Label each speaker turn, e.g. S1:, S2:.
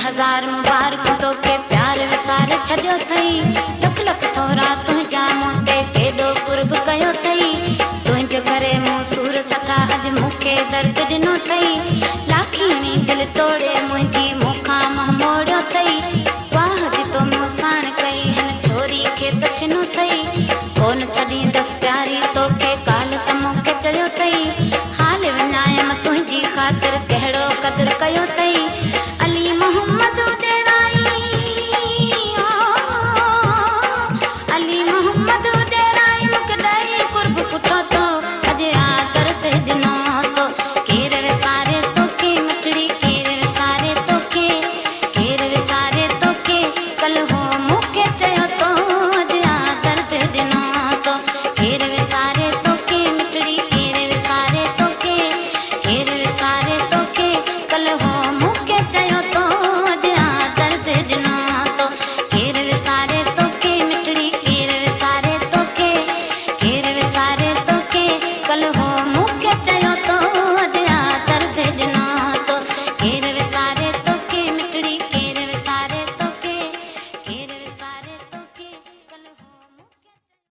S1: हजार मुबारक तोखे प्यार विसार छॾियो अथई लख लख थोरा तुंहिंजा मूं ते केॾो कुर्ब कयो अथई तुंहिंजे करे मूं सूर सका अॼु मूंखे दर्द ॾिनो अथई लाखीणी दिलि तोड़े मुंहिंजी मूंखां मुंहुं मोड़ियो अथई वाह जी तो मूं साण कई हिन छोरी खे त छिनो अथई कोन छॾींदसि प्यारी तोखे काल त मूंखे चयो अथई हाल विञायमि तुंहिंजी ख़ातिर कहिड़ो क़दुरु कयो अथई